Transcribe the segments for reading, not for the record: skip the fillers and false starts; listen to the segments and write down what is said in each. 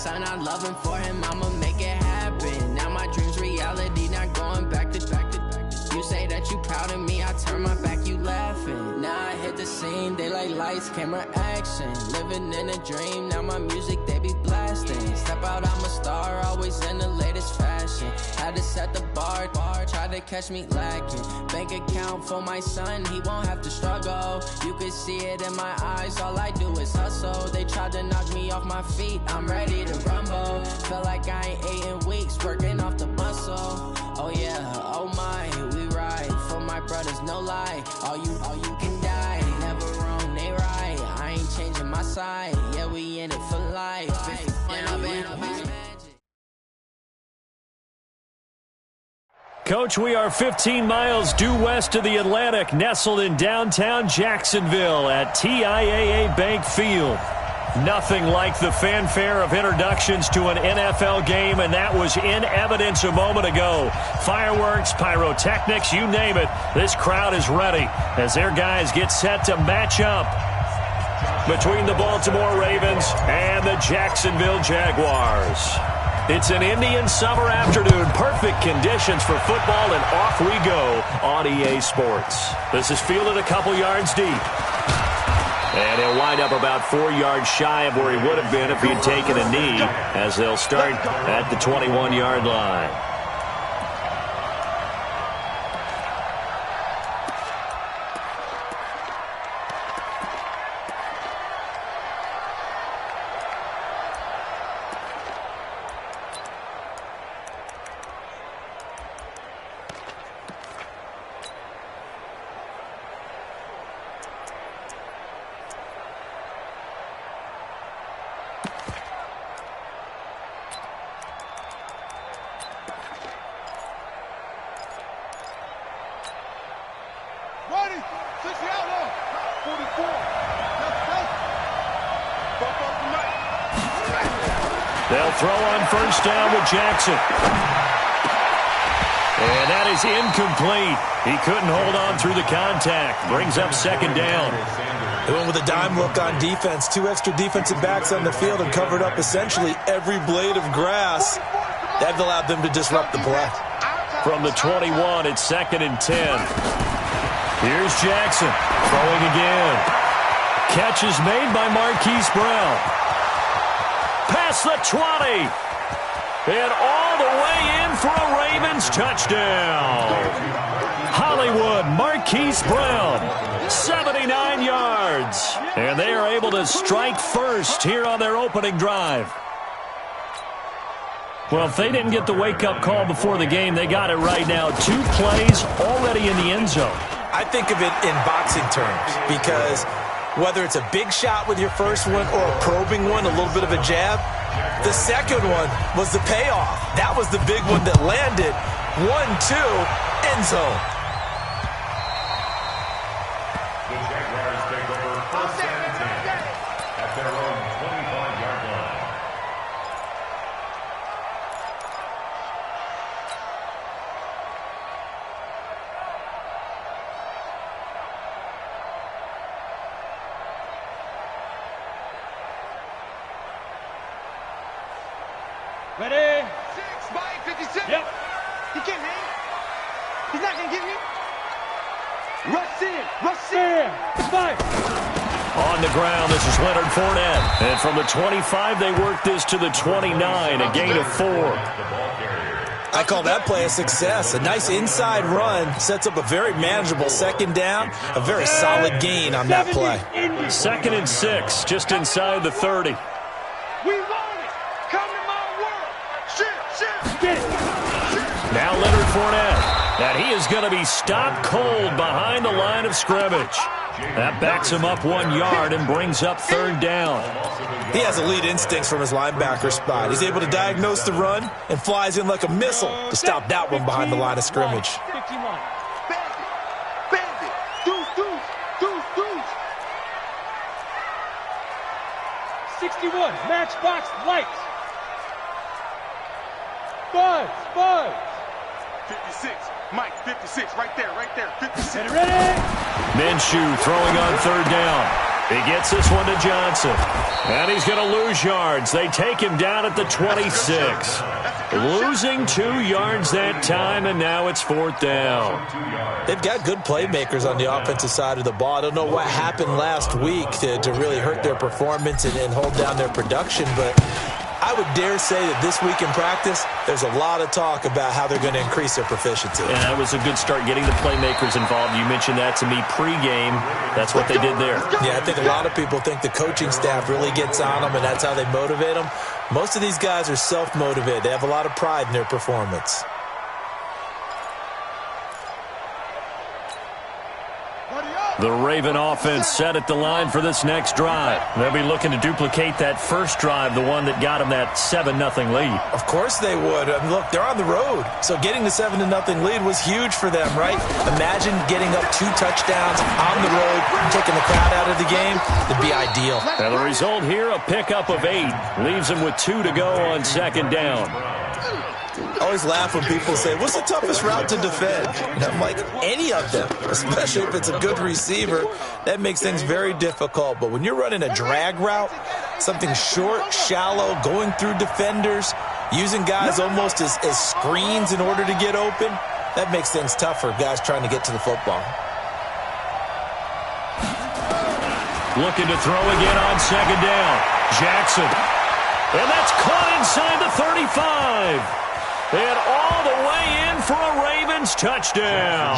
son, I love him for him, I'ma make it happen. Now my dream's reality, not going back to. You say that you proud of me, I turn my back, you laughing. Now I hit the scene, they like lights, camera, action. Living in a dream, now my music, they be blasting. Step out, I'm a star, always in the latest fashion. Had to set the bar, try to catch me lacking. Bank account for my son, he won't have to struggle. You can see it in my eyes, all I do is hustle. They tried to knock me off my feet, I'm ready to rumble. Feel like I ain't ate in weeks, working off the muscle. Oh yeah, oh my, we ride for my brothers, no lie. All you can die, never wrong, they right. I ain't changing my side, yeah, we in it for life. Coach, we are 15 miles due west of the Atlantic, nestled in downtown Jacksonville at TIAA Bank Field. Nothing like the fanfare of introductions to an NFL game, and that was in evidence a moment ago. Fireworks, pyrotechnics, you name it. This crowd is ready as their guys get set to match up between the Baltimore Ravens and the Jacksonville Jaguars. It's an Indian summer afternoon, perfect conditions for football, and off we go on EA Sports. This is fielded a couple yards deep. And he'll wind up about 4 yards shy of where he would have been if he had taken a knee, as they'll start at the 21-yard line. They'll throw on first down with Jackson. And that is incomplete. He couldn't hold on through the contact. Brings up second down. They went with a dime look on defense. 2 extra defensive backs on the field and covered up essentially every blade of grass. That allowed them to disrupt the play. From the 21, it's 2nd and 10. Here's Jackson throwing again. Catch is made by Marquise Brown. Past the 20. And all the way in for a Ravens touchdown. Hollywood, Marquise Brown, 79 yards. And they are able to strike first here on their opening drive. Well, if they didn't get the wake-up call before the game, they got it right now. 2 plays already in the end zone. I think of it in boxing terms because whether it's a big shot with your first one or a probing one, a little bit of a jab, the second one was the payoff. That was the big one that landed. 1-2, end zone. The Jaguars take over first and 10 at their own 25-yard line. Ready? 6 by 56. Yep. He can't hang. He's not going to get me. Rush in. Rush in. 5. On the ground, this is Leonard Fournette. And from the 25, they work this to the 29, a gain of 4. I call that play a success. A nice inside run sets up a very manageable second down, a very solid gain on that play. 2nd and 6, just inside the 30. We want it. Come to my world. Shit. Get it. Now Leonard Fournette. And he is going to be stopped cold behind the line of scrimmage. That backs him up 1 yard and brings up 3rd down. He has elite instincts from his linebacker spot. He's able to diagnose the run and flies in like a missile to stop that one behind the line of scrimmage. 51. Bandit. Deuce. 61. Matchbox lights. Buzz. 56. Mike, 56. Right there. 56. Ready? Minshew throwing on 3rd down. He gets this one to Johnson. And he's going to lose yards. They take him down at the 26. Losing 2 yards that time, and now it's 4th down. They've got good playmakers on the offensive side of the ball. I don't know what happened last week to really hurt their performance and hold down their production, but I would dare say that this week in practice, there's a lot of talk about how they're going to increase their proficiency. And that was a good start, getting the playmakers involved. You mentioned that to me pregame. That's what they did there. Yeah, I think a lot of people think the coaching staff really gets on them, and that's how they motivate them. Most of these guys are self-motivated. They have a lot of pride in their performance. The Raven offense set at the line for this next drive. They'll be looking to duplicate that first drive, the one that got them that 7-0 lead. Of course they would. I mean, look, they're on the road. So getting the 7-0 lead was huge for them, right? Imagine getting up 2 touchdowns on the road, taking the crowd out of the game. It'd be ideal. And the result here, a pickup of 8. Leaves them with 2 to go on 2nd down. I always laugh when people say, what's the toughest route to defend? And I'm like, any of them, especially if it's a good receiver. That makes things very difficult. But when you're running a drag route, something short, shallow, going through defenders, using guys almost as screens in order to get open, that makes things tough for guys trying to get to the football. Looking to throw again on 2nd down. Jackson. And that's caught inside the 35. And all the way in for a Ravens touchdown.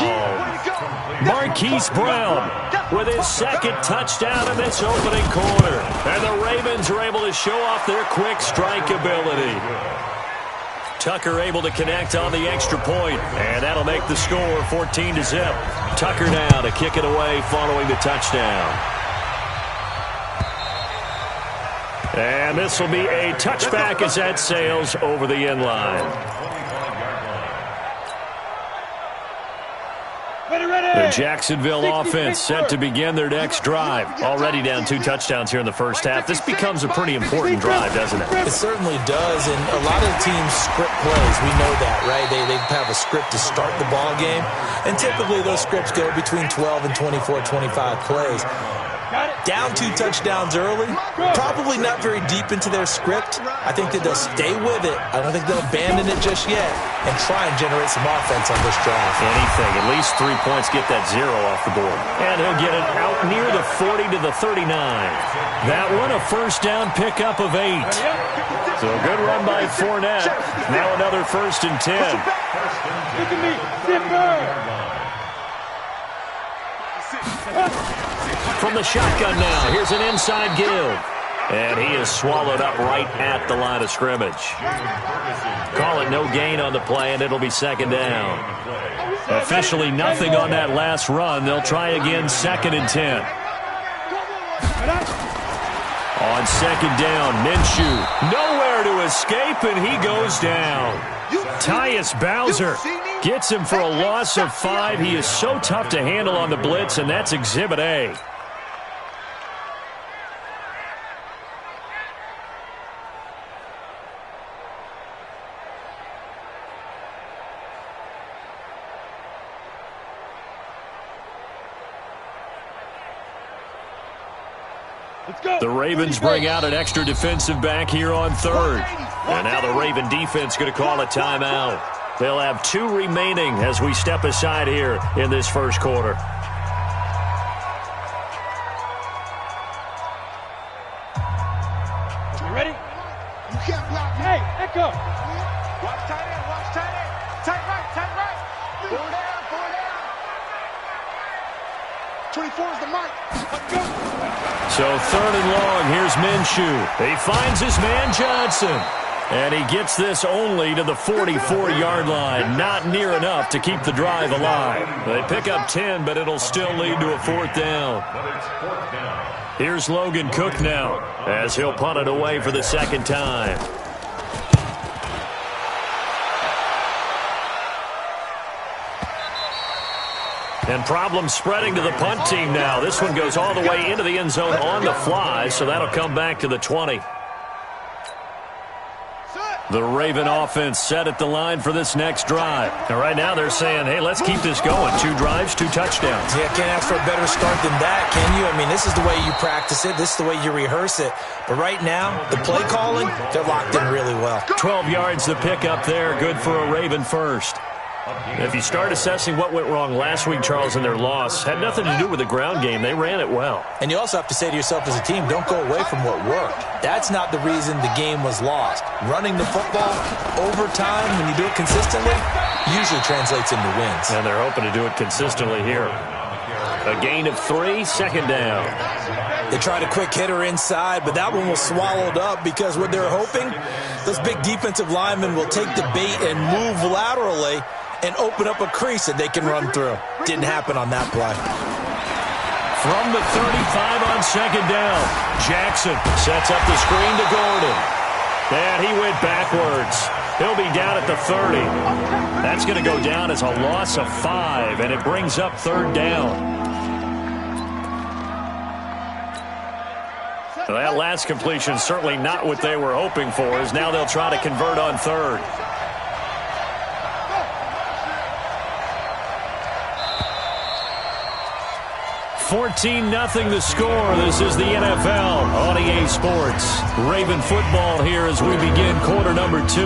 Marquise Brown with his 2nd touchdown in this opening quarter. And the Ravens are able to show off their quick strike ability. Tucker able to connect on the extra point, and that'll make the score 14-0. Tucker now to kick it away following the touchdown. And this will be a touchback as that sails over the end line. The Jacksonville offense set to begin their next drive. Already down 2 touchdowns here in the first half. This becomes a pretty important drive, doesn't it? It certainly does, and a lot of teams script plays. We know that, right? They have a script to start the ball game, and typically those scripts go between 12 and 24, 25 plays. Down 2 touchdowns early, probably not very deep into their script. I think that they'll stay with it. I don't think they'll abandon it just yet and try and generate some offense on this drive. Anything, at least 3 points, get that 0 off the board. And he'll get it out near the 40 to the 39. That one a first down pickup of 8. So good run by Fournette. Now another 1st and 10. Look at me, zipper. From the shotgun now, here's an inside give. And he is swallowed up right at the line of scrimmage. Call it no gain on the play, and it'll be 2nd down. Officially nothing on that last run. They'll try again 2nd and 10. On 2nd down, Minshew nowhere to escape, and he goes down. Tyus Bowser gets him for a loss of 5. He is so tough to handle on the blitz, and that's Exhibit A. The Ravens bring out an extra defensive back here on 3rd. And now the Raven defense going to call a timeout. They'll have 2 remaining as we step aside here in this first quarter. You ready? You can't block me. Hey, Echo. Watch tight end, watch tight end. Tight right, tight right. 4 down, 4 down. 24 is the mark. Let's go. So 3rd and long, here's Minshew. He finds his man Johnson. And he gets this only to the 44-yard line. Not near enough to keep the drive alive. They pick up 10, but it'll still lead to a 4th down. Here's Logan Cook now, as he'll punt it away for the 2nd time. And problems spreading to the punt team now. This one goes all the way into the end zone on the fly, so that'll come back to the 20. The Raven offense set at the line for this next drive. And right now they're saying, hey, let's keep this going. 2 drives, 2 touchdowns. Yeah, can't ask for a better start than that, can you? I mean, this is the way you practice it. This is the way you rehearse it. But right now, the play calling, they're locked in really well. 12 yards the pickup there. Good for a Raven first. If you start assessing what went wrong last week, Charles, in their loss, had nothing to do with the ground game. They ran it well. And you also have to say to yourself as a team, don't go away from what worked. That's not the reason the game was lost. Running the football over time, when you do it consistently, usually translates into wins. And they're hoping to do it consistently here. A gain of 3, second down. They tried a quick hitter inside, but that one was swallowed up because what they're hoping, those big defensive linemen will take the bait and move laterally and open up a crease that they can run through. Didn't happen on that play. From the 35 on second down, Jackson sets up the screen to Gordon. And he went backwards. He'll be down at the 30. That's going to go down as a loss of 5, and it brings up third down. That last completion certainly not what they were hoping for, as now they'll try to convert on third. $14-0 the score. This is the NFL on EA Sports. Raven football here as we begin quarter number 2,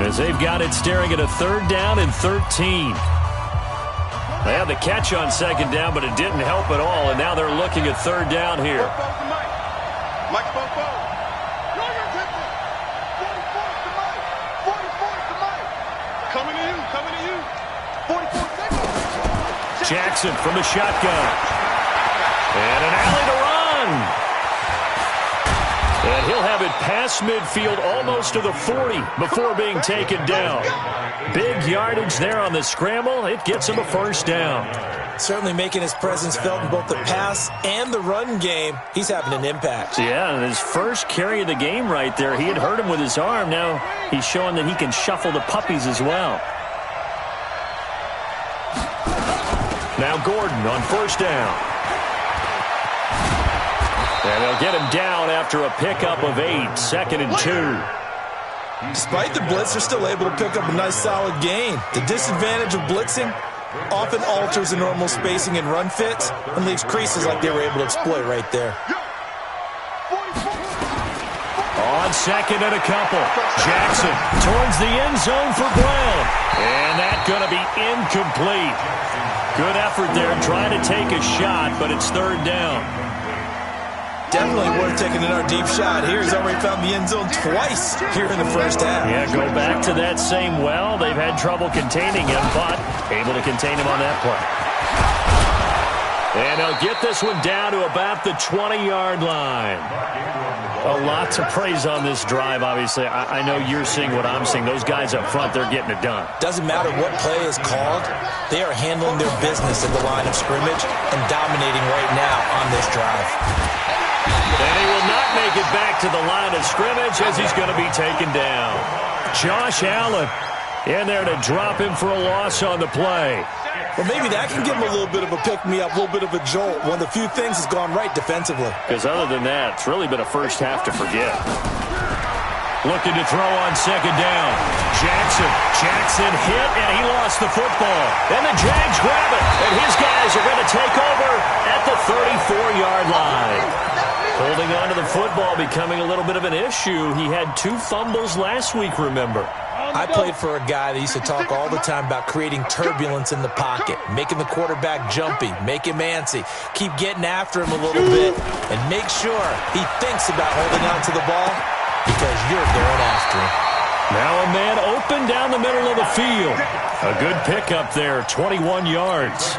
as they've got it staring at a third down and 13. They had the catch on second down, but it didn't help at all, and now they're looking at third down here. Mike Bobo. Coming to you. 44 seconds. Jackson from the shotgun. And an alley to run. And he'll have it past midfield almost to the 40 before being taken down. Big yardage there on the scramble. It gets him a first down. Certainly making his presence felt in both the pass and the run game. He's having an impact. Yeah, and his first carry of the game right there, he had hurt him with his arm. Now he's showing that he can shuffle the puppies as well. Now Gordon on first down. And they'll get him down after a pickup of 8, second and 2. Despite the blitz, they're still able to pick up a nice solid gain. The disadvantage of blitzing often alters the normal spacing and run fits and leaves creases like they were able to exploit right there. On second and a couple, Jackson towards the end zone for Brown. And that's going to be incomplete. Good effort there trying to take a shot, but it's third down. Definitely worth taking another deep shot here. He's already found the end zone twice here in the first half. Yeah, go back to that same well. They've had trouble containing him, but able to contain him on that play. And they'll get this one down to about the 20-yard line. A lot to praise on this drive, obviously. I know you're seeing what I'm seeing. Those guys up front, they're getting it done. Doesn't matter what play is called. They are handling their business at the line of scrimmage and dominating right now on this drive. And he will not make it back to the line of scrimmage as he's going to be taken down. Josh Allen in there to drop him for a loss on the play. Well, maybe that can give him a little bit of a pick-me-up, a little bit of a jolt. One of the few things has gone right defensively. Because other than that, it's really been a first half to forget. Looking to throw on second down. Jackson hit, and he lost the football. And the Jags grab it, and his guys are going to take over at the 34-yard line. Holding on to the football becoming a little bit of an issue. He had 2 fumbles last week, remember. I played for a guy that used to talk all the time about creating turbulence in the pocket, making the quarterback jumpy, make him antsy, keep getting after him a little bit, and make sure he thinks about holding on to the ball because you're going after him. Now a man open down the middle of the field. A good pickup there, 21 yards.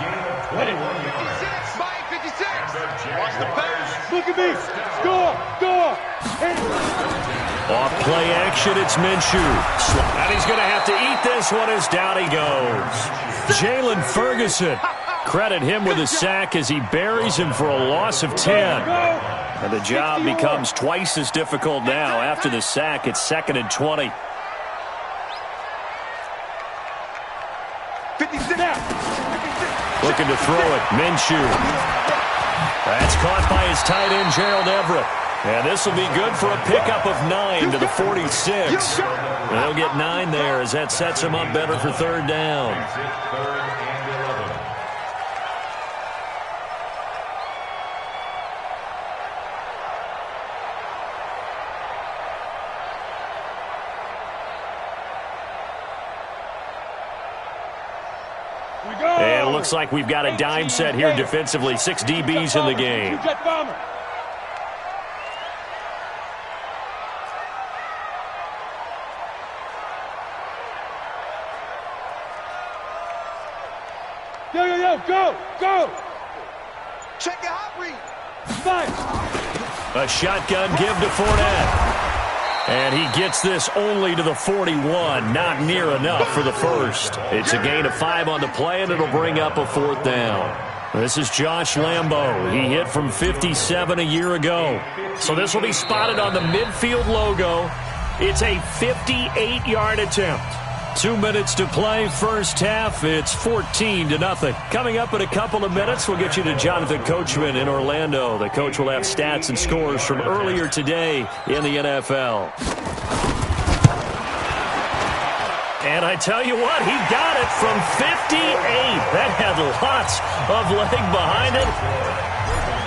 56. Watch the pass. Look at me. Score. Off play action, it's Minshew. And he's going to have to eat this one as down he goes. Jalen Ferguson. Credit him with a sack as he buries him for a loss of 10. And the job becomes twice as difficult now. After the sack, it's second and 20. 56. Looking to throw it, Minshew. That's caught by his tight end, Gerald Everett. And this will be good for a pickup of 9 to the 46. They'll get 9 there as that sets them up better for third down. Third and 11. And it looks like we've got a dime set here defensively. 6 DBs in the game. Go! Check your hot read. A shotgun give to Fournette. And he gets this only to the 41. Not near enough for the first. It's a gain of 5 on the play, and it'll bring up a 4th down. This is Josh Lambo. He hit from 57 a year ago. So this will be spotted on the midfield logo. It's a 58-yard attempt. 2 minutes to play, first half. It's 14-0. Coming up in a couple of minutes, we'll get you to Jonathan Coachman in Orlando. The coach will have stats and scores from earlier today in the NFL. And I tell you what, he got it from 58. That had lots of leg behind it.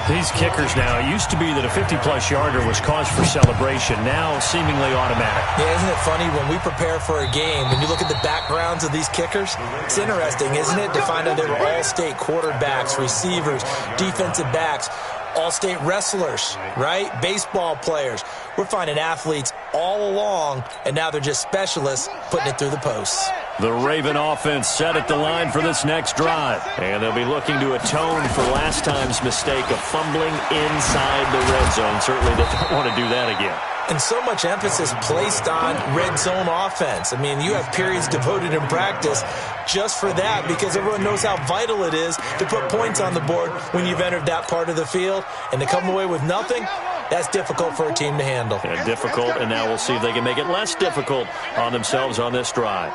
These kickers now, it used to be that a 50-plus yarder was cause for celebration. Now, seemingly automatic. Yeah, isn't it funny when we prepare for a game, when you look at the backgrounds of these kickers, it's interesting, isn't it, to find out they were all-state quarterbacks, receivers, defensive backs, all-state wrestlers, right? Baseball players. We're finding athletes all along, and now they're just specialists putting it through the posts. The Raven offense set at the line for this next drive. And they'll be looking to atone for last time's mistake of fumbling inside the red zone. Certainly they don't want to do that again. And so much emphasis placed on red zone offense. I mean, you have periods devoted in practice just for that because everyone knows how vital it is to put points on the board when you've entered that part of the field. And to come away with nothing, that's difficult for a team to handle. And difficult, and now we'll see if they can make it less difficult on themselves on this drive.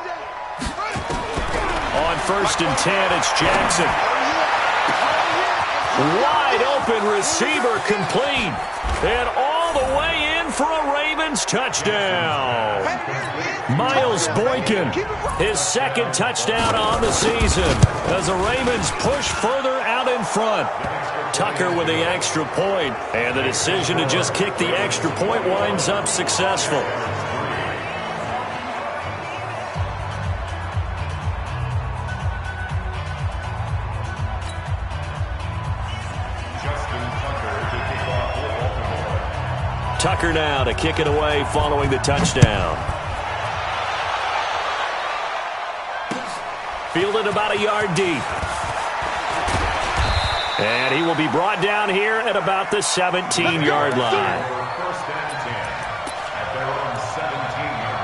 On 1st and 10, it's Jackson. Wide open receiver complete. And all the way in for a Ravens touchdown. Miles Boykin, his 2nd touchdown on the season as the Ravens push further out in front. Tucker with the extra point, and the decision to just kick the extra point winds up successful. Tucker now to kick it away following the touchdown. Fielded about a yard deep. And he will be brought down here at about the 17-yard line. First and 10 at their own 17-yard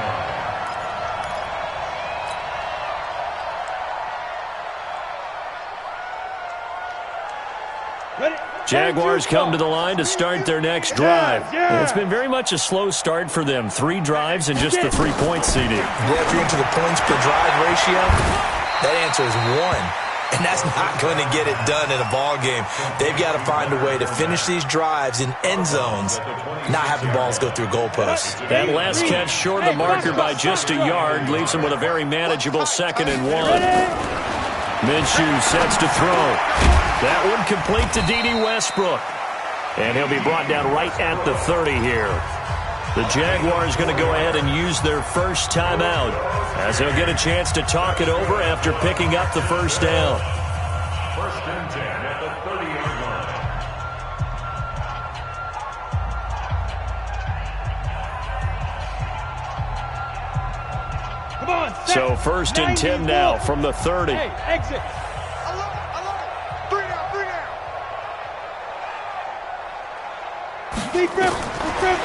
line. Jaguars come to the line to start their next drive. It's been very much a slow start for them. 3 drives and just the 3 points, CD. Yeah, if you're into the points per drive ratio, that answer is 1. And that's not going to get it done in a ball game. They've got to find a way to finish these drives in end zones, not having balls go through goalposts. That last catch short of the marker by just a yard leaves them with a very manageable 2nd and 1. Minshew sets to throw. That one complete to D.D. Westbrook. And he'll be brought down right at the 30 here. The Jaguars going to go ahead and use their first timeout as they'll get a chance to talk it over after picking up the first down. 1st and 10 at the 30-yard line. Come on, set. So 1st and 10 now from the 30. Hey, exit.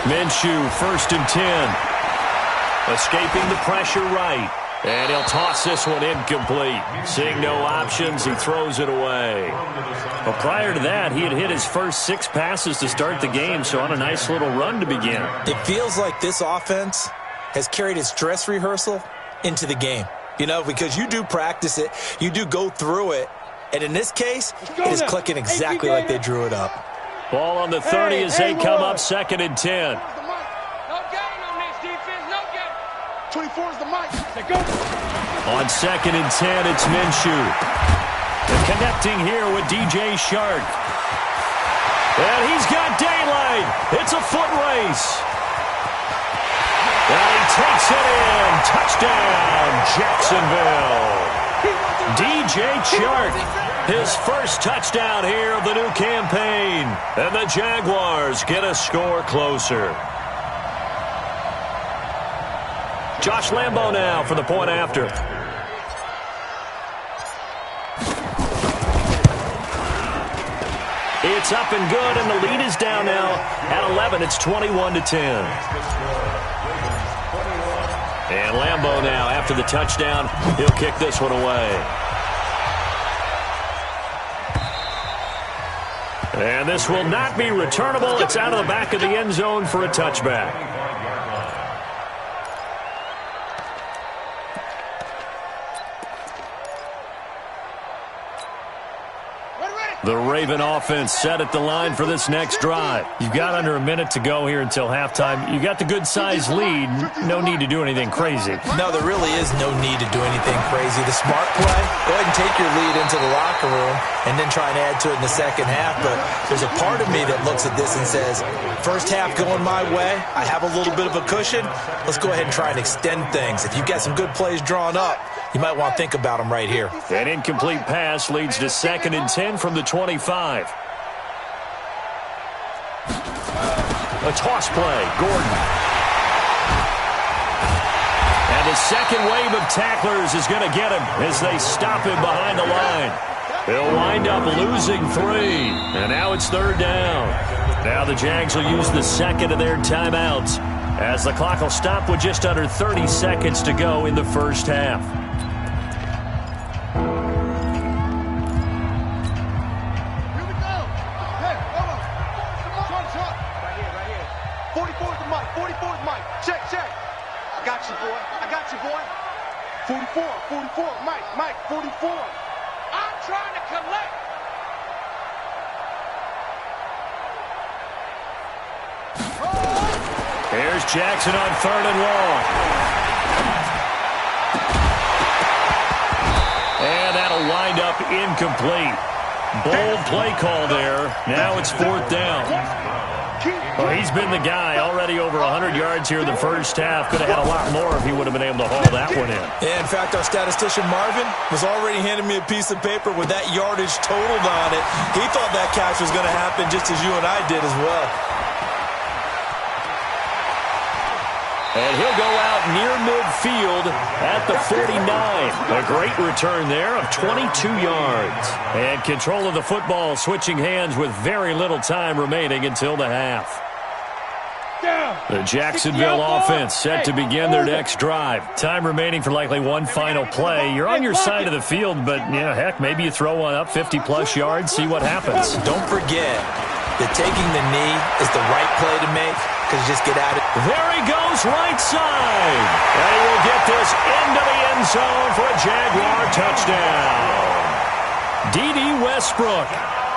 Minshew, 1st and 10. Escaping the pressure right. And he'll toss this one incomplete. Seeing no options, he throws it away. But prior to that, he had hit his first 6 passes to start the game, so on a nice little run to begin. It feels like this offense has carried its dress rehearsal into the game. You know, because you do practice it, you do go through it, and in this case, it is clicking exactly like they drew it up. Ball on the 30 as they come up 2nd and 10. No gain on this defense, no gain. 24. 44 is the mic. Go. On 2nd and 10, it's Minshew. And connecting here with DJ Shark. And he's got daylight. It's a foot race. And he takes it in. Touchdown, Jacksonville. DJ Shark, his first touchdown here of the new campaign. And the Jaguars get a score closer. Josh Lambo now for the point after. It's up and good, and the lead is down now at 11. It's 21-10. And Lambo now, after the touchdown, he'll kick this one away. And this will not be returnable. It's out of the back of the end zone for a touchback. The Raven offense set at the line for this next drive. You've got under a minute to go here until halftime. You got the good-sized lead. No need to do anything crazy. No, there really is no need to do anything crazy. The smart play, go ahead and take your lead into the locker room and then try and add to it in the second half. But there's a part of me that looks at this and says, first half going my way, I have a little bit of a cushion. Let's go ahead and try and extend things. If you've got some good plays drawn up, you might want to think about them right here. An incomplete pass leads to 2nd and 10 from the 25. A toss play, Gordon. And the second wave of tacklers is going to get him as they stop him behind the line. They'll wind up losing 3. And now it's 3rd down. Now the Jags will use the second of their timeouts as the clock will stop with just under 30 seconds to go in the first half. I got you, boy. 44, Mike, 44. I'm trying to collect. Here's Jackson on 3rd and long. And that'll wind up incomplete. Bold play call there. Now it's 4th down. Well, he's been the guy already over 100 yards here in the first half. Could have had a lot more if he would have been able to haul that one in. Yeah, in fact, our statistician Marvin was already handing me a piece of paper with that yardage totaled on it. He thought that catch was going to happen just as you and I did as well. And he'll go out near midfield at the 49. A great return there of 22 yards. And control of the football switching hands with very little time remaining until the half. The Jacksonville offense set to begin their next drive. Time remaining for likely one final play. You're on your side of the field, but, yeah, heck, maybe you throw one up 50-plus yards, see what happens. Don't forget that taking the knee is the right play to make because you just get out of it. There he goes, right side. And he will get this into the end zone for a Jaguar touchdown. D.D. Westbrook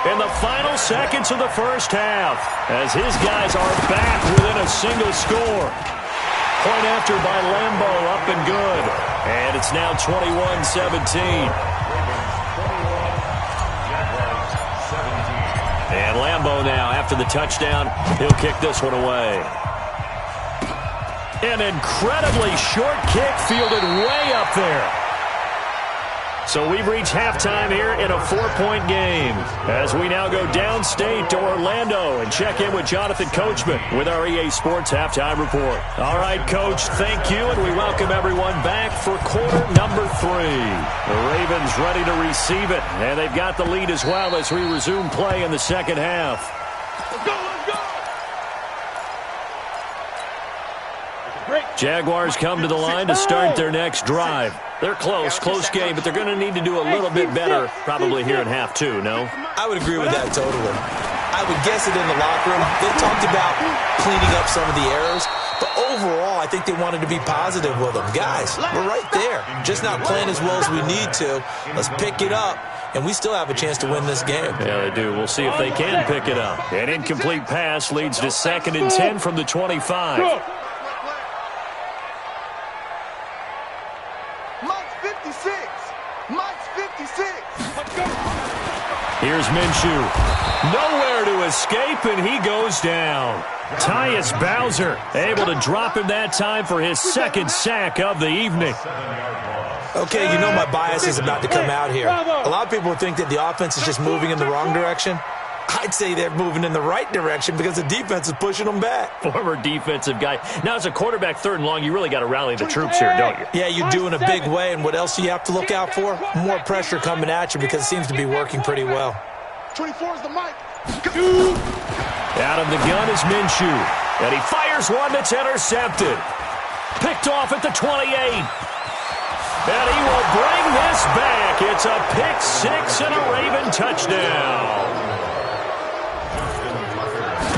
in the final seconds of the first half as his guys are back within a single score. Point after by Lambo, up and good. And it's now 21-17. And Lambo now, after the touchdown, he'll kick this one away. An incredibly short kick fielded way up there. So we've reached halftime here in a 4-point game as we now go downstate to Orlando and check in with Jonathan Coachman with our EA Sports Halftime Report. All right, Coach, thank you, and we welcome everyone back for quarter number 3. The Ravens ready to receive it, and they've got the lead as well as we resume play in the second half. Let's go! Jaguars come to the line to start their next drive. They're close game, but they're going to need to do a little bit better probably here in half 2, no? I would agree with that totally. I would guess it in the locker room. They talked about cleaning up some of the errors, but overall, I think they wanted to be positive with them. Guys, we're right there. Just not playing as well as we need to. Let's pick it up, and we still have a chance to win this game. Yeah, they do. We'll see if they can pick it up. An incomplete pass leads to 2nd and 10 from the 25. Minshew. Nowhere to escape, and he goes down. Tyus Bowser able to drop him that time for his second sack of the evening. Okay, you know my bias is about to come out here. A lot of people think that the offense is just moving in the wrong direction. I'd say they're moving in the right direction because the defense is pushing them back. Former defensive guy. Now, as a quarterback, 3rd and long, you really got to rally the troops here, don't you? Yeah, you do in a big way. And what else do you have to look out for? More pressure coming at you because it seems to be working pretty well. 24 is the mic. Out of the gun is Minshew. And he fires one that's intercepted. Picked off at the 28. And he will bring this back. It's a pick 6 and a Raven touchdown.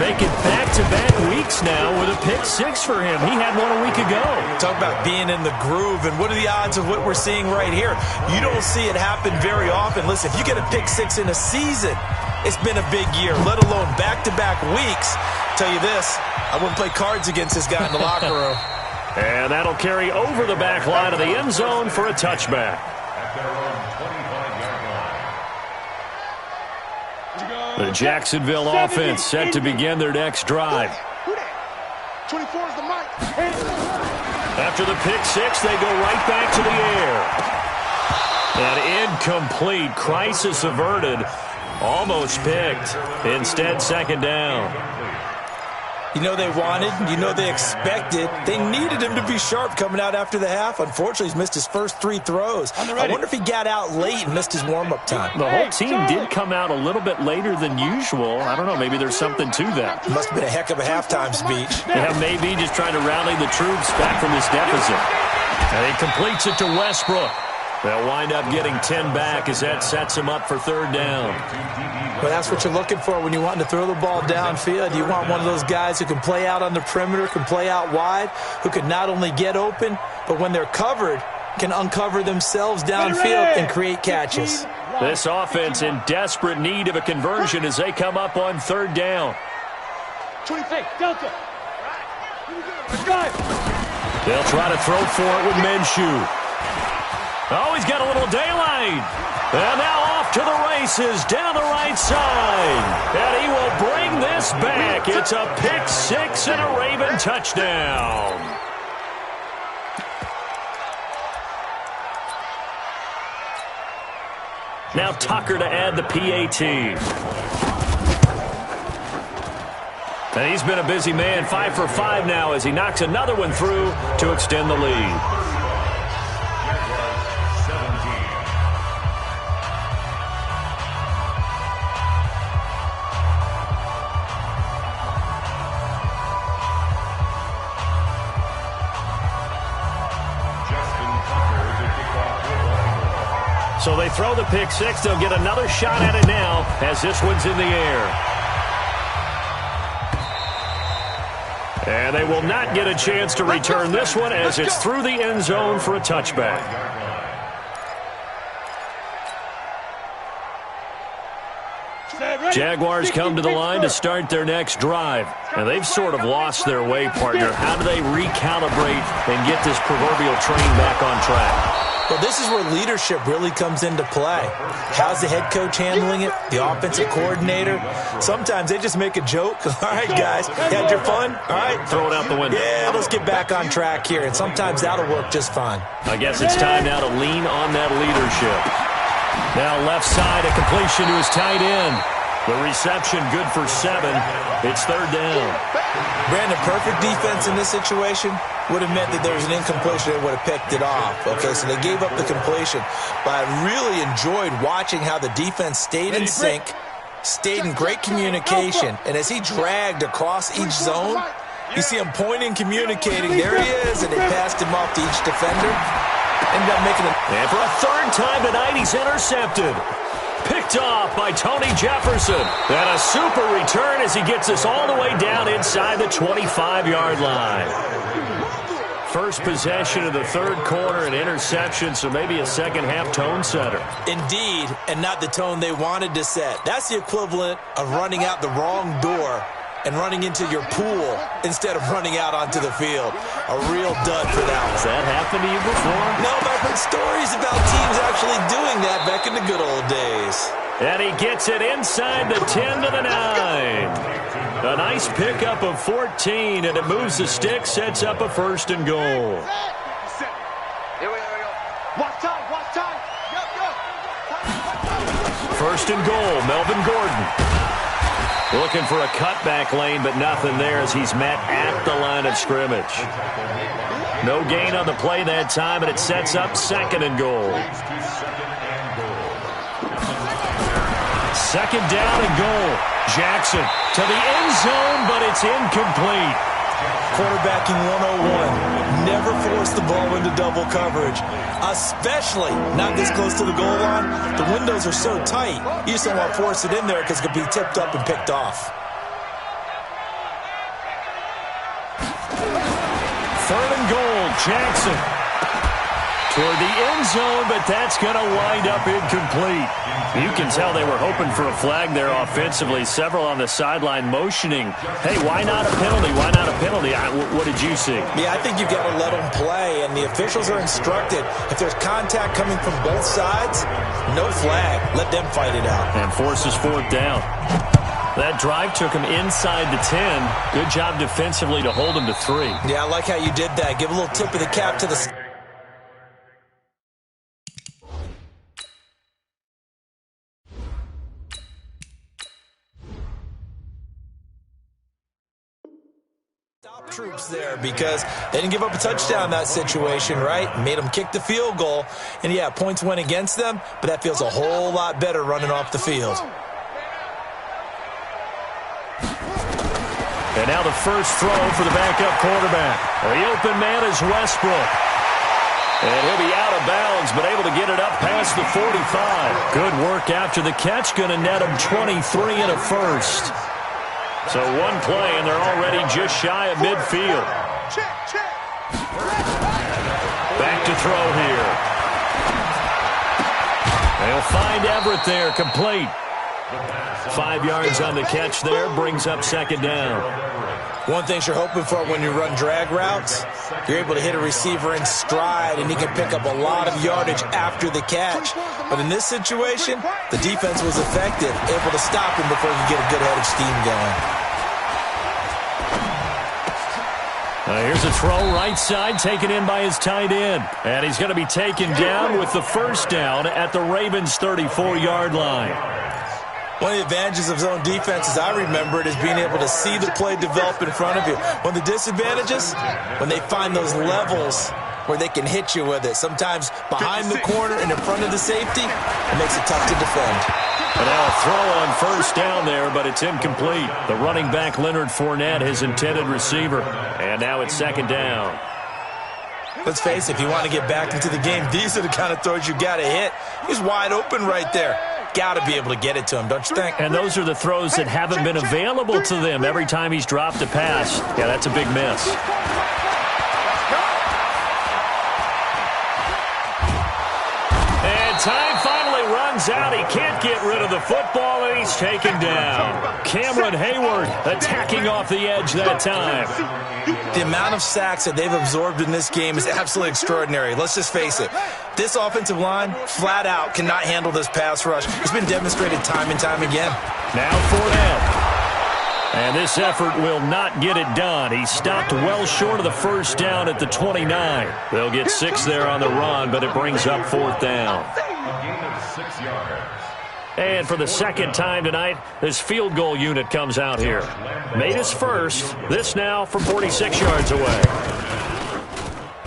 Making back-to-back weeks now with a pick 6 for him. He had one a week ago. Talk about being in the groove, and what are the odds of what we're seeing right here? You don't see it happen very often. Listen, if you get a pick 6 in a season, it's been a big year, let alone back-to-back weeks. Tell you this, I wouldn't play cards against this guy in the locker room. And that'll carry over the back line of the end zone for a touchback. The Jacksonville offense set to begin their next drive. 24 is the mic. After the pick 6, they go right back to the air. An incomplete, crisis averted, almost picked. Instead, 2nd down. You know they wanted, you know they expected. They needed him to be sharp coming out after the half. Unfortunately, he's missed his first 3 throws. I wonder if he got out late and missed his warm-up time. The whole team did come out a little bit later than usual. I don't know, maybe there's something to that. Must have been a heck of a halftime speech. Yeah, maybe just trying to rally the troops back from this deficit. And he completes it to Westbrook. They'll wind up getting 10 back as that sets him up for 3rd down. Well, that's what you're looking for when you want to throw the ball downfield. You want one of those guys who can play out on the perimeter, can play out wide, who can not only get open, but when they're covered, can uncover themselves downfield and create catches. This offense in desperate need of a conversion as they come up on 3rd down. 26, Delta. They'll try to throw for it with Minshew. Oh, he's got a little daylight. And now off to the races down the right side. And he will bring this back. It's a pick 6 and a Raven touchdown. Now Tucker to add the PAT. And he's been a busy man, 5 for 5 now as he knocks another one through to extend the lead. So they throw the pick 6. They'll get another shot at it now as this one's in the air. And they will not get a chance to return this one as it's through the end zone for a touchback. Jaguars come to the line to start their next drive. And they've sort of lost their way, partner. How do they recalibrate and get this proverbial train back on track? Well, this is where leadership really comes into play. How's the head coach handling it? The offensive coordinator? Sometimes they just make a joke. All right, guys, had your fun? All right. Throw it out the window. Yeah, let's get back on track here. And sometimes that'll work just fine. I guess it's time now to lean on that leadership. Now left side, a completion to his tight end. The reception good for 7. It's 3rd down. Brandon, perfect defense in this situation would have meant that there was an incompletion and would have picked it off. Okay, so they gave up the completion. But I really enjoyed watching how the defense stayed in sync, stayed in great communication. And as he dragged across each zone, you see him pointing, communicating. There he is, and they passed him off to each defender. Ended up making it. And for a 3rd time tonight, he's intercepted. Picked off by Tony Jefferson. And a super return as he gets us all the way down inside the 25-yard line. First possession of the 3rd quarter, an interception, so maybe a second-half tone setter. Indeed, and not the tone they wanted to set. That's the equivalent of running out the wrong door and running into your pool instead of running out onto the field. A real dud for that one. Has that happened to you before? No, my Heard stories about teams actually doing that back in the good old days. And he gets it inside the 10 to the 9. A nice pickup of 14, and it moves the stick, sets up a 1st and goal. Here we go. Watch time. Go. 1st and goal, Melvin Gordon. Looking for a cutback lane, but nothing there as he's met at the line of scrimmage. No gain on the play that time, and it sets up 2nd and goal. 2nd down and goal. Jackson to the end zone, but it's incomplete. Quarterbacking 101. Never force the ball into double coverage, especially not this close to the goal line. The windows are so tight, you just don't want to force it in there because it could be tipped up and picked off. 3rd and goal, Jackson. Toward the end zone, but that's going to wind up incomplete. You can tell they were hoping for a flag there offensively. Several on the sideline motioning, hey, why not a penalty? Why not a penalty? What did you see? Yeah, I think you've got to let them play, and the officials are instructed. If there's contact coming from both sides, no flag. Let them fight it out. And forces 4th down. That drive took him inside the 10. Good job defensively to hold him to 3. Yeah, I like how you did that. Give a little tip of the cap to the... troops there because they didn't give up a touchdown in that situation, right? Made them kick the field goal. And, yeah, points went against them, but that feels a whole lot better running off the field. And now the first throw for the backup quarterback. The open man is Westbrook. And he'll be out of bounds, but able to get it up past the 45. Good work after the catch. Going to net him 23 and a 1st. So one play, and they're already just shy of midfield. Back to throw here. They'll find Everett there, complete. 5 yards on the catch there, brings up 2nd down. One thing you're hoping for when you run drag routes, you're able to hit a receiver in stride, and he can pick up a lot of yardage after the catch. But in this situation, the defense was effective, able to stop him before he could get a good head of steam going. Here's a throw right side, taken in by his tight end. And he's going to be taken down with the 1st down at the Ravens' 34-yard line. One of the advantages of zone defense, as I remember it, is being able to see the play develop in front of you. One of the disadvantages, when they find those levels where they can hit you with it. Sometimes behind the corner and in front of the safety, it makes it tough to defend. And now a throw on 1st down there, but it's incomplete. The running back, Leonard Fournette, his intended receiver. And now it's 2nd down. Let's face it, if you want to get back into the game, these are the kind of throws you got to hit. He's wide open right there. Got to be able to get it to him, don't you think? And those are the throws that haven't been available to them every time he's dropped a pass. Yeah, that's a big miss. And time finally runs out. He can't get rid of the football, and he's taken down. Cameron Hayward attacking off the edge that time. The amount of sacks that they've absorbed in this game is absolutely extraordinary. Let's just face it. This offensive line, flat out, cannot handle this pass rush. It's been demonstrated time and time again. Now Fournette. And this effort will not get it done. He stopped well short of the 1st down at the 29. They'll get 6 there on the run, but it brings up 4th down. A gain of 6 yards. And for the 2nd time tonight, this field goal unit comes out here. Made his first. This now from 46 yards away.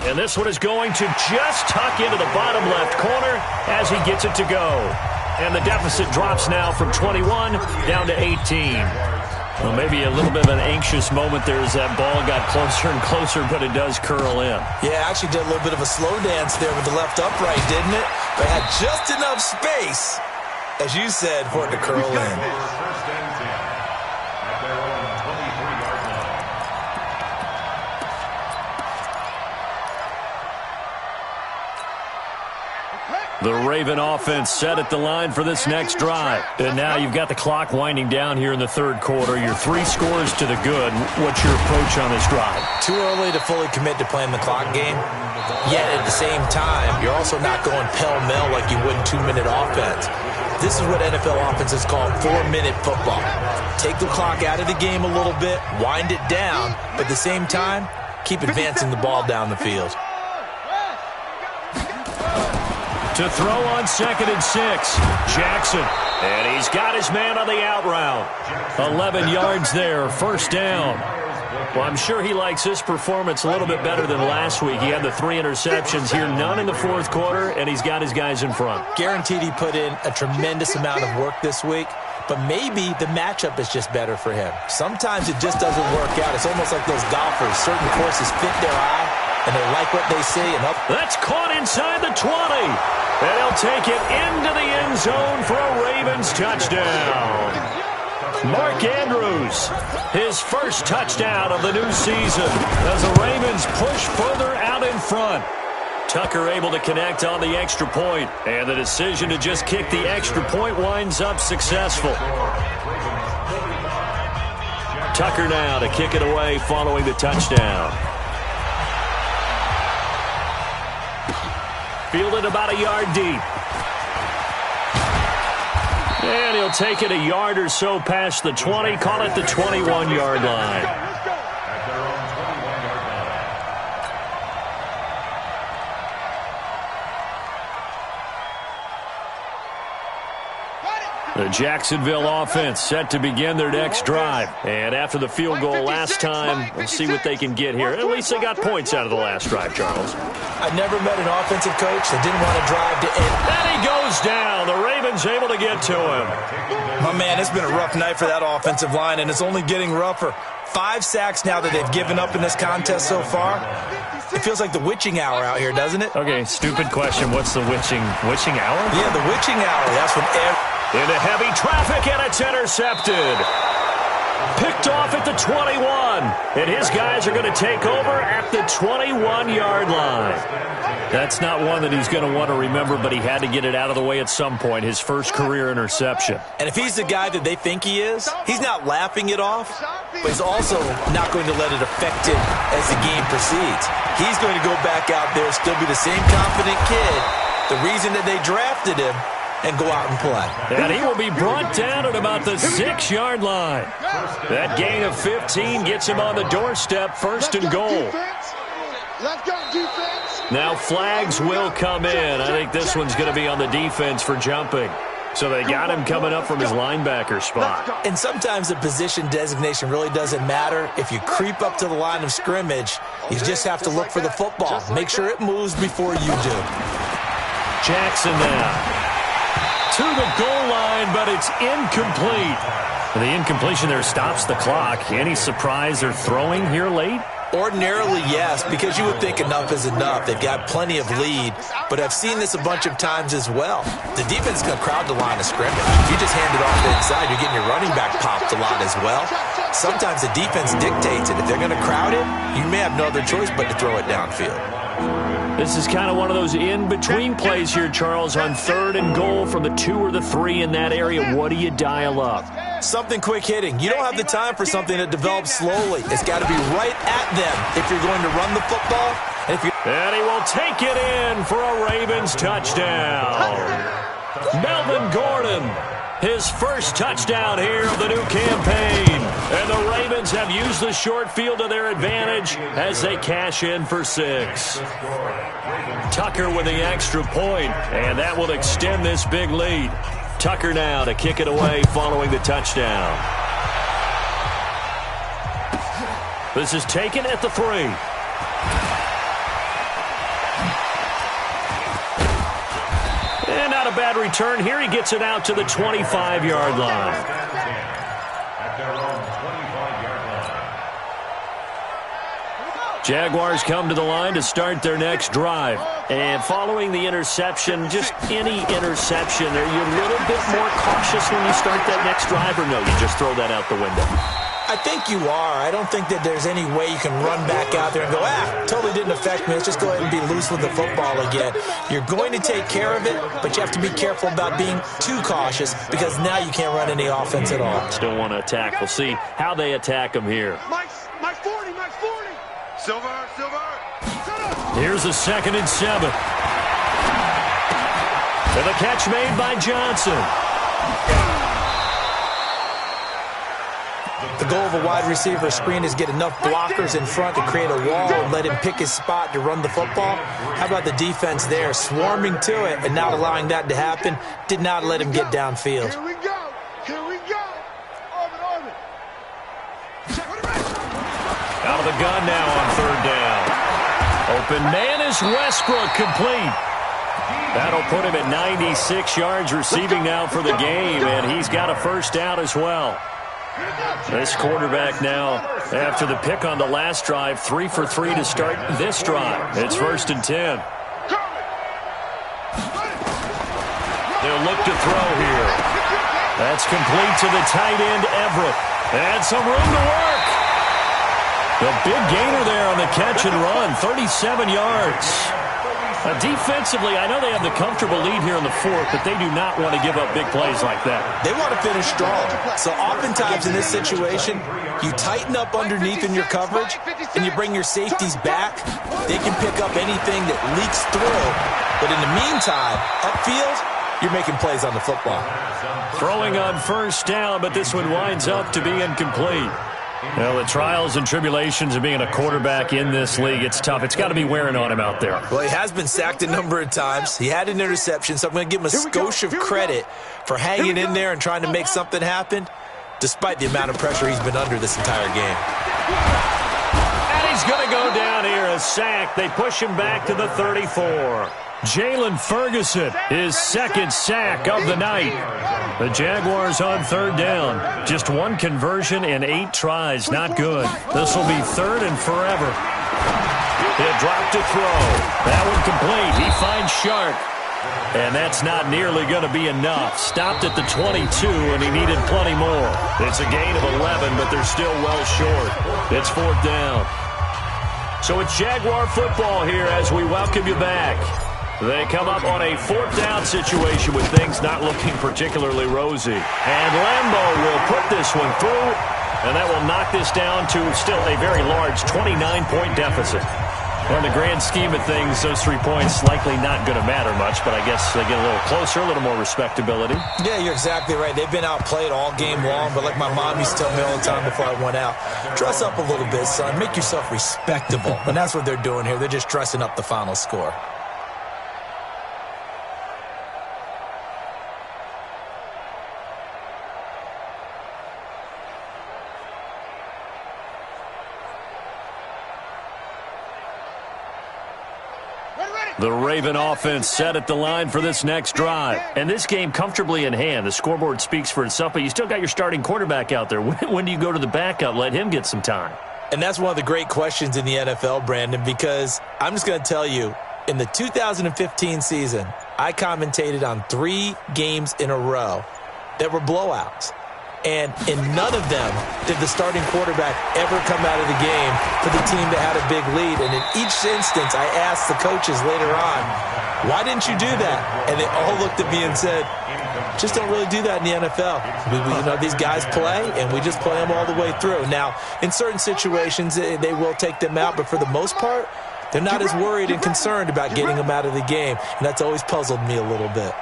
And this one is going to just tuck into the bottom left corner as he gets it to go. And the deficit drops now from 21 down to 18. Well, maybe a little bit of an anxious moment there as that ball got closer and closer, but it does curl in. Yeah, actually did a little bit of a slow dance there with the left upright, didn't it? But had just enough space, as you said, for it to curl in. First and 10 at their own 23-yard line. The Raven offense set at the line for this next drive. And now you've got the clock winding down here in the third quarter. You're 3 scores to the good. What's your approach on this drive? Too early to fully commit to playing the clock game. Yet at the same time, you're also not going pell-mell like you would in 2-minute offense. This is what NFL offenses call 4-minute football. Take the clock out of the game a little bit, wind it down, but at the same time, keep advancing the ball down the field. To throw on 2nd and 6, Jackson. And he's got his man on the out route. 11 yards there, first down. Well, I'm sure he likes this performance a little bit better than last week. He had the 3 interceptions here, none in the fourth quarter, and he's got his guys in front. Guaranteed he put in a tremendous amount of work this week, but maybe the matchup is just better for him. Sometimes it just doesn't work out. It's almost like those golfers. Certain courses fit their eye, and they like what they see. And that's caught inside the 20. And he'll take it into the end zone for a Ravens touchdown. Mark Andrews, his first touchdown of the new season as the Ravens push further out in front. Tucker able to connect on the extra point, and the decision to just kick the extra point winds up successful. Tucker now to kick it away following the touchdown. Fielded about a yard deep. And he'll take it a yard or so past the 20, call it the 21-yard line. At their own 21-yard line. The Jacksonville offense set to begin their next drive. And after the field goal last time, we'll see what they can get here. At least they got points out of the last drive, Charles. I've never met an offensive coach that didn't want to drive to end. And he goes down. The Ravens able to get to him. My man, it's been a rough night for that offensive line, and it's only getting rougher. 5 sacks now that they've given up in this contest so far. It feels like the witching hour out here, doesn't it? Okay, stupid question. What's the witching hour? Yeah, the witching hour. That's when into heavy traffic, and it's intercepted. Picked off at the 21. And his guys are going to take over at the 21-yard line. That's not one that he's going to want to remember, but he had to get it out of the way at some point. His first career interception. And if he's the guy that they think he is, he's not laughing it off, but he's also not going to let it affect him as the game proceeds. He's going to go back out there, still be the same confident kid, the reason that they drafted him, and go out and play. And he will be brought down at about the 6-yard line. That gain of 15 gets him on the doorstep, first and goal. Now flags will come in. I think this one's going to be on the defense for jumping. So they got him coming up from his linebacker spot. And sometimes the position designation really doesn't matter. If you creep up to the line of scrimmage, you just have to look for the football. Make sure it moves before you do. Jackson now to the goal line, but it's incomplete. The incompletion there stops the clock. Any surprise they're throwing here late? Ordinarily, yes, because you would think enough is enough. They've got plenty of lead, but I've seen this a bunch of times as well. The defense is going to crowd the line of scrimmage. If you just hand it off the inside, you're getting your running back popped a lot as well. Sometimes the defense dictates it. If they're going to crowd it, you may have no other choice but to throw it downfield. This is kind of one of those in-between plays here, Charles, on 3rd and goal from the 2 or the 3 in that area. What do you dial up? Something quick hitting. You don't have the time for something that develops slowly. It's got to be right at them if you're going to run the football. And he will take it in for a Ravens touchdown. Melvin Gordon, his first touchdown here of the new campaign. And the Ravens have used the short field to their advantage as they cash in for 6. Tucker with the extra point, and that will extend this big lead. Tucker now to kick it away following the touchdown. This is taken at the 3. And not a bad return here. He gets it out to the 25-yard line. At their own 25-yard line. Jaguars come to the line to start their next drive. And following the interception, just any interception, are you a little bit more cautious when you start that next drive, or no, you just throw that out the window? I I think you are. I don't think that there's any way you can run back out there and go, totally didn't affect me. Let's just go ahead and be loose with the football again. You're going to take care of it, but you have to be careful about being too cautious because now you can't run any offense at all. Still want to attack. We'll see how they attack him here. My 40, my 40. Silver. Here's a 2nd and 7. To the catch made by Johnson. The goal of a wide receiver screen is get enough blockers in front to create a wall and let him pick his spot to run the football. How about the defense there, swarming to it and not allowing that to happen? Did not let him get downfield. Here we go. Orbit. Out of the gun now on 3rd down. Open man is Westbrook, complete. That'll put him at 96 yards receiving now for the game, and he's got a 1st down as well. This quarterback now, after the pick on the last drive, 3 for 3 to start this drive. It's 1st and 10. They'll look to throw here. That's complete to the tight end, Everett. And some room to work. The big gainer there on the catch and run, 37 yards. Defensively, I know they have the comfortable lead here in the 4th, but they do not want to give up big plays like that. They want to finish strong. So oftentimes in this situation, you tighten up underneath in your coverage, and you bring your safeties back. They can pick up anything that leaks through. But in the meantime, upfield, you're making plays on the football. Throwing on 1st down, but this one winds up to be incomplete. Well, the trials and tribulations of being a quarterback in this league, it's tough. It's got to be wearing on him out there. Well, he has been sacked a number of times. He had an interception, so I'm going to give him a skosh of credit for hanging in there and trying to make something happen, despite the amount of pressure he's been under this entire game. And he's going to go down here, a sack. They push him back to the 34. Jalen Ferguson, his 2nd sack of the night. The Jaguars on 3rd down. Just 1 conversion in 8 tries. Not good. This will be 3rd and forever. He'll drop to throw. That one complete. He finds Shark. And that's not nearly going to be enough. Stopped at the 22, and he needed plenty more. It's a gain of 11, but they're still well short. It's 4th down. So it's Jaguar football here as we welcome you back. They come up on a 4th down situation with things not looking particularly rosy. And Lambeau will put this one through, and that will knock this down to still a very large 29-point deficit. Well, in the grand scheme of things, those 3 points likely not going to matter much, but I guess they get a little closer, a little more respectability. Yeah, you're exactly right. They've been outplayed all game long, but like my mom used to tell me all the time before I went out, dress up a little bit, son. Make yourself respectable. And that's what they're doing here. They're just dressing up the final score. The Raven offense set at the line for this next drive. And this game comfortably in hand. The scoreboard speaks for itself, but you still got your starting quarterback out there. When do you go to the backup? Let him get some time. And that's one of the great questions in the NFL, Brandon, because I'm just going to tell you, in the 2015 season, I commentated on 3 games in a row that were blowouts. And in none of them did the starting quarterback ever come out of the game for the team that had a big lead. And in each instance, I asked the coaches later on, why didn't you do that? And they all looked at me and said, just don't really do that in the NFL. These guys play, and we just play them all the way through. Now, in certain situations, they will take them out, but for the most part, they're not as worried and concerned about getting them out of the game. And that's always puzzled me a little bit.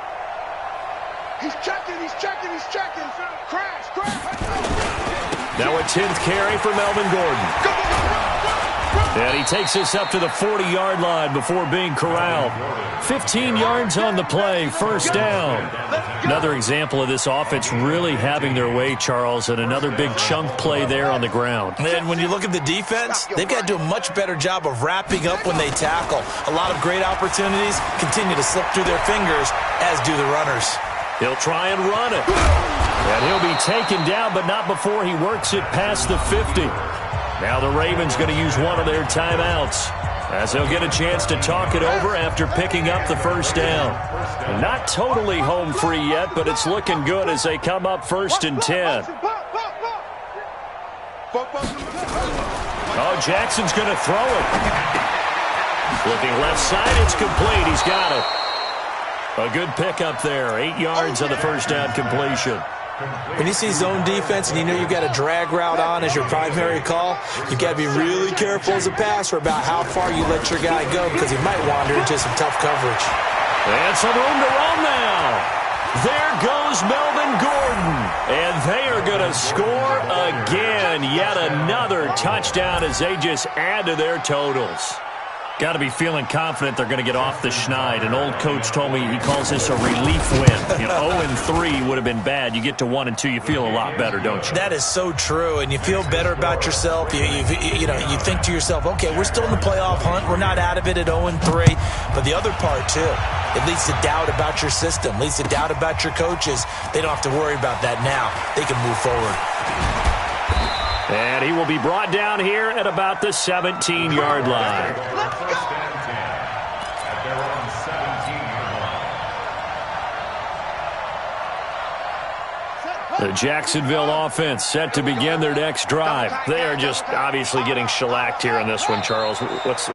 He's checking. Crash. Now a 10th carry for Melvin Gordon. And he takes us up to the 40-yard line before being corralled. 15 yards on the play, 1st down. Another example of this offense really having their way, Charles, and another big chunk play there on the ground. And when you look at the defense, they've got to do a much better job of wrapping up when they tackle. A lot of great opportunities continue to slip through their fingers, as do the runners. He'll try and run it. And he'll be taken down, but not before he works it past the 50. Now the Ravens going to use one of their timeouts as they'll get a chance to talk it over after picking up the 1st down. Not totally home free yet, but it's looking good as they come up 1st and 10. Oh, Jackson's going to throw it. Looking left side, it's complete. He's got it. A good pickup there. 8 yards on the first down completion. When you see zone defense and you know you've got a drag route on as your primary call, you've got to be really careful as a passer about how far you let your guy go because he might wander into some tough coverage. And some room to roam now. There goes Melvin Gordon. And they are going to score again. Yet another touchdown as they just add to their totals. Got to be feeling confident they're going to get off the schneid. An old coach told me he calls this a relief win. 0-3 would have been bad. You get to 1-2, you feel a lot better, don't you? That is so true, and you feel better about yourself. You think to yourself, okay, we're still in the playoff hunt. We're not out of it at 0-3. But the other part, too, it leads to doubt about your system, leads to doubt about your coaches. They don't have to worry about that now. They can move forward. And he will be brought down here at about the 17-yard line. First and 10 at their own 17-yard line. The Jacksonville offense set to begin their next drive. They are just obviously getting shellacked here in this one, Charles. What's